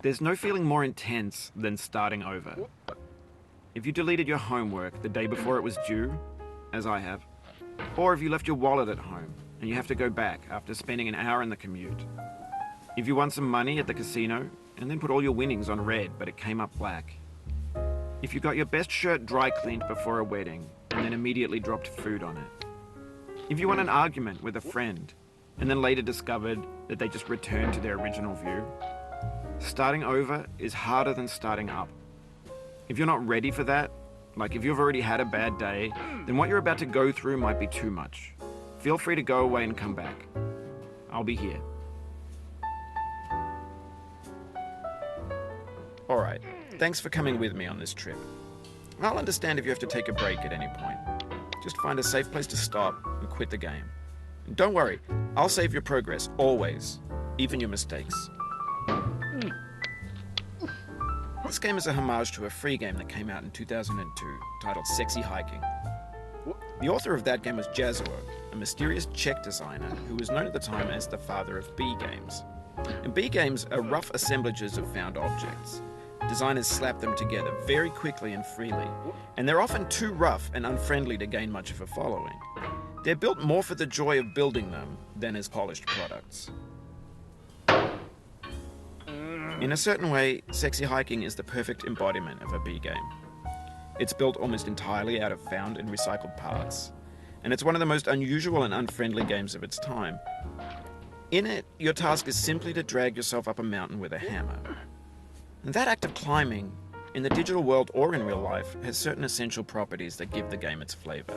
There's no feeling more intense than starting over. If you deleted your homework the day before it was due, as I have, or if you left your wallet at home and you have to go back after spending an hour in the commute. If you won some money at the casino and then put all your winnings on red but it came up black. If you got your best shirt dry cleaned before a wedding and then immediately dropped food on it. If you won an argument with a friend and then later discovered that they just returned to their original view. Starting over is harder than starting up. If you're not ready for that, like if you've already had a bad day, then what you're about to go through might be too much. Feel free to go away and come back. I'll be here. Alright, thanks for coming with me on this trip. I'll understand if you have to take a break at any point. Just find a safe place to stop and quit the game. And don't worry, I'll save your progress, always, even your mistakes. This game is a homage to a free game that came out in 2002, titled Sexy Hiking. The author of that game was Jazuo, a mysterious Czech designer who was known at the time as the father of B games. And B games are rough assemblages of found objects. Designers slap them together very quickly and freely, and they're often too rough and unfriendly to gain much of a following. They're built more for the joy of building them than as polished products. In a certain way, Sexy Hiking is the perfect embodiment of a B game. It's built almost entirely out of found and recycled parts, and it's one of the most unusual and unfriendly games of its time. In it, your task is simply to drag yourself up a mountain with a hammer. And that act of climbing, in the digital world or in real life, has certain essential properties that give the game its flavor.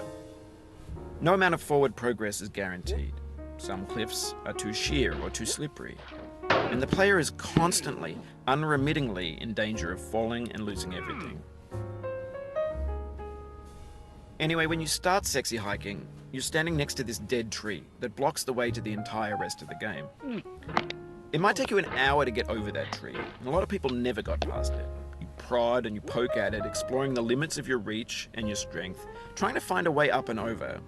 No amount of forward progress is guaranteed. Some cliffs are too sheer or too slippery, and the player is constantly, unremittingly in danger of falling and losing everything. Anyway, when you start Sexy Hiking, you're standing next to this dead tree that blocks the way to the entire rest of the game. It might take you an hour to get over that tree, and a lot of people never got past it. You prod and you poke at it, exploring the limits of your reach and your strength, trying to find a way up and over.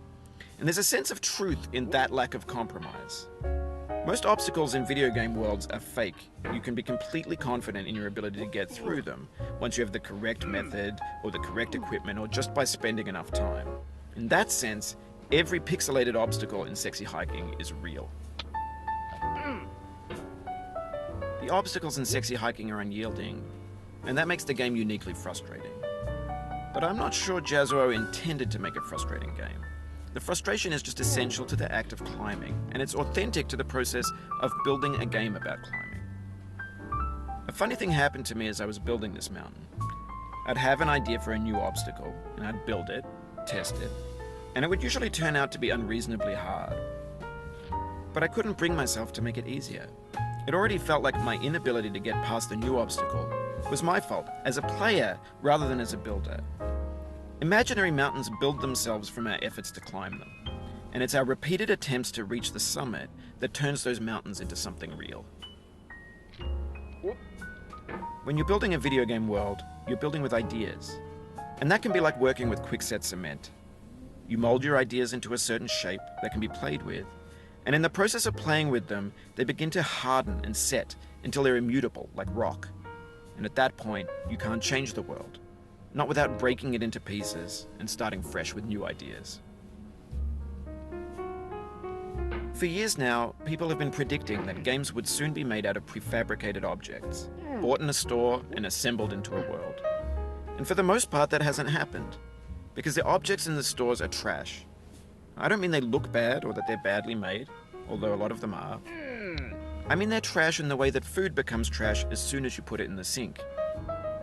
And there's a sense of truth in that lack of compromise. Most obstacles in video game worlds are fake. You can be completely confident in your ability to get through them once you have the correct method or the correct equipment or just by spending enough time. In that sense, every pixelated obstacle in Sexy Hiking is real. The obstacles in Sexy Hiking are unyielding, and that makes the game uniquely frustrating. But I'm not sure Jazuo intended to make a frustrating game. The frustration is just essential to the act of climbing, and it's authentic to the process of building a game about climbing. A funny thing happened to me as I was building this mountain. I'd have an idea for a new obstacle, and I'd build it, test it, and it would usually turn out to be unreasonably hard. But I couldn't bring myself to make it easier. It already felt like my inability to get past the new obstacle was my fault, as a player rather than as a builder. Imaginary mountains build themselves from our efforts to climb them, and it's our repeated attempts to reach the summit that turns those mountains into something real. When you're building a video game world, you're building with ideas, and that can be like working with quickset cement. You mold your ideas into a certain shape that can be played with, and in the process of playing with them, they begin to harden and set until they're immutable, like rock. And at that point, you can't change the world. Not without breaking it into pieces and starting fresh with new ideas. For years now, people have been predicting that games would soon be made out of prefabricated objects, bought in a store and assembled into a world. And for the most part, that hasn't happened, because the objects in the stores are trash. I don't mean they look bad or that they're badly made, although a lot of them are. I mean they're trash in the way that food becomes trash as soon as you put it in the sink.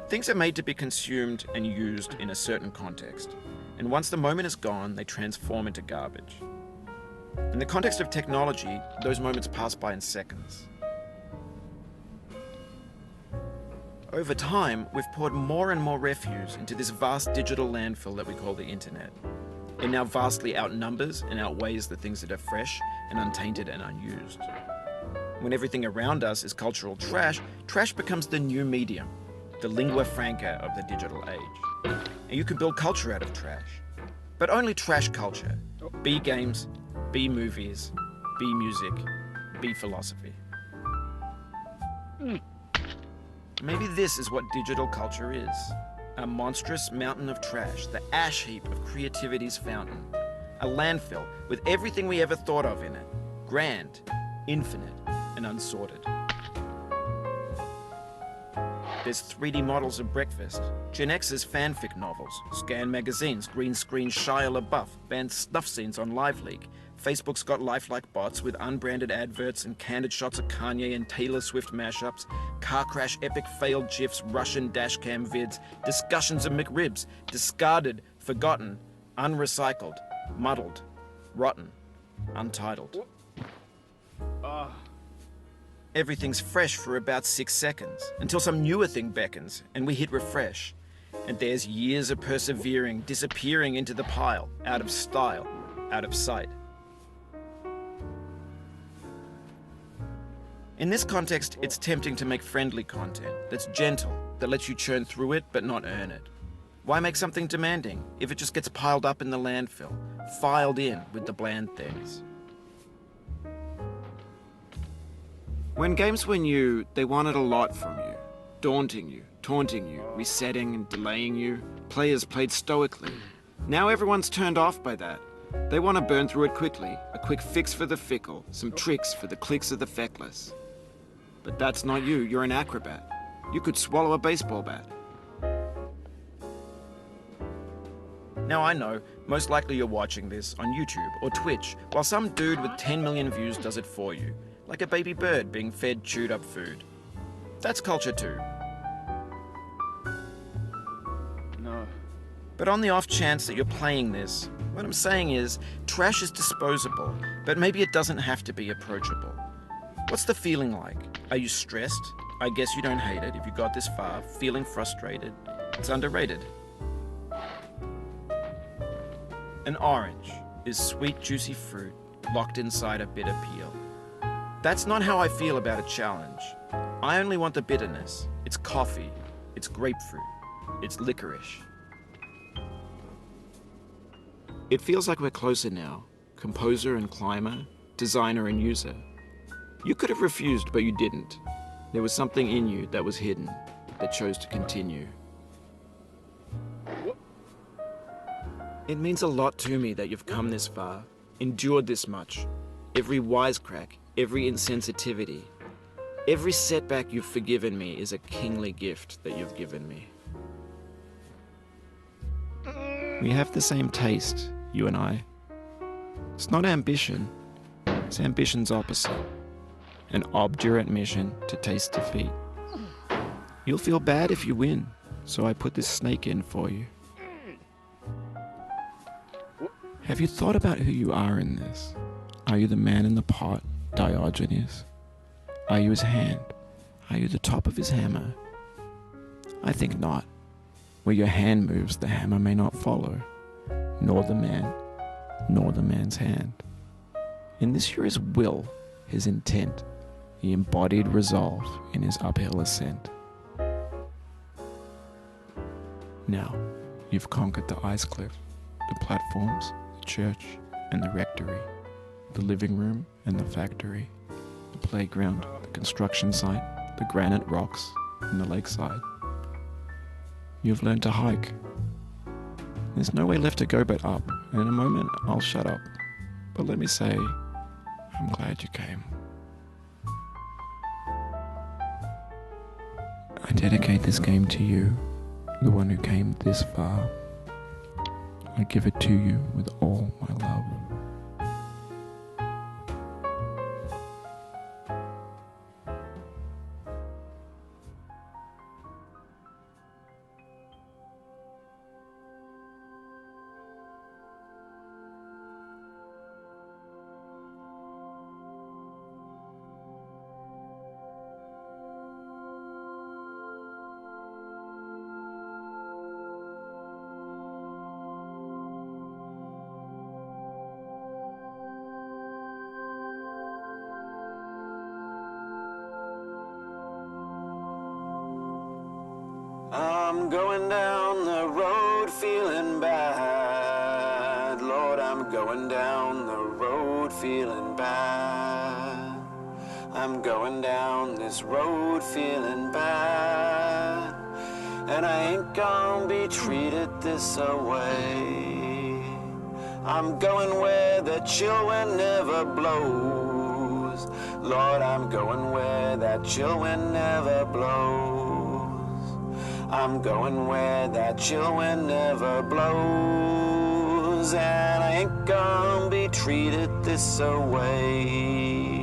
Things are made to be consumed and used in a certain context, and once the moment is gone, they transform into garbage. In the context of technology, those moments pass by in seconds. Over time, we've poured more and more refuse into this vast digital landfill that we call the internet. It now vastly outnumbers and outweighs the things that are fresh and untainted and unused. When everything around us is cultural trash, trash becomes the new medium, the lingua franca of the digital age. And you can build culture out of trash. But only trash culture. B games, B movies, B music, B philosophy. Maybe this is what digital culture is. A monstrous mountain of trash, the ash heap of creativity's fountain. A landfill with everything we ever thought of in it. Grand, infinite, and unsorted. There's 3D models of breakfast, Gen X's fanfic novels, scan magazines, green screen Shia LaBeouf, banned snuff scenes on LiveLeak. Facebook's got lifelike bots with unbranded adverts and candid shots of Kanye and Taylor Swift mashups, car crash epic failed GIFs, Russian dashcam vids, discussions of McRibs, discarded, forgotten, unrecycled, muddled, rotten, untitled. Everything's fresh for about 6 seconds, until some newer thing beckons, and we hit refresh. And there's years of persevering, disappearing into the pile, out of style, out of sight. In this context, it's tempting to make friendly content that's gentle, that lets you churn through it but not earn it. Why make something demanding if it just gets piled up in the landfill, filed in with the bland things? When games were new, they wanted a lot from you. Daunting you, taunting you, resetting and delaying you. Players played stoically. Now everyone's turned off by that. They want to burn through it quickly, a quick fix for the fickle, some tricks for the clicks of the feckless. But that's not you, you're an acrobat. You could swallow a baseball bat. Now I know, most likely you're watching this on YouTube or Twitch, while some dude with 10 million views does it for you. Like a baby bird being fed chewed up food. That's culture too. No. But on the off chance that you're playing this, what I'm saying is, trash is disposable, but maybe it doesn't have to be approachable. What's the feeling like? Are you stressed? I guess you don't hate it if you got this far. Feeling frustrated? It's underrated. An orange is sweet, juicy fruit locked inside a bitter peel. That's not how I feel about a challenge. I only want the bitterness. It's coffee. It's grapefruit. It's licorice. It feels like we're closer now. Composer and climber, designer and user. You could have refused, but you didn't. There was something in you that was hidden, that chose to continue. It means a lot to me that you've come this far, endured this much. Every wisecrack, every insensitivity, every setback you've forgiven me is a kingly gift that you've given me. We have the same taste, you and I. It's not ambition, it's ambition's opposite. An obdurate mission to taste defeat. You'll feel bad if you win, so I put this snake in for you. Have you thought about who you are in this? Are you the man in the pot, Diogenes? Are you his hand? Are you the top of his hammer? I think not. Where your hand moves, the hammer may not follow, nor the man, nor the man's hand. In this you're his will, his intent, the embodied resolve in his uphill ascent. Now, you've conquered the ice cliff, the platforms, the church, and the rectory, the living room and the factory, the playground, the construction site, the granite rocks, and the lakeside. You've learned to hike. There's no way left to go but up, and in a moment I'll shut up. But let me say, I'm glad you came. I dedicate this game to you, the one who came this far. I give it to you with all my love. I'm going down the road feeling bad. Lord, I'm going down the road feeling bad. I'm going down this road feeling bad, and I ain't gonna be treated this away. I'm going where the chill wind never blows. Lord, I'm going where that chill wind never blows. I'm going where that chill wind never blows, and I ain't gonna be treated this away.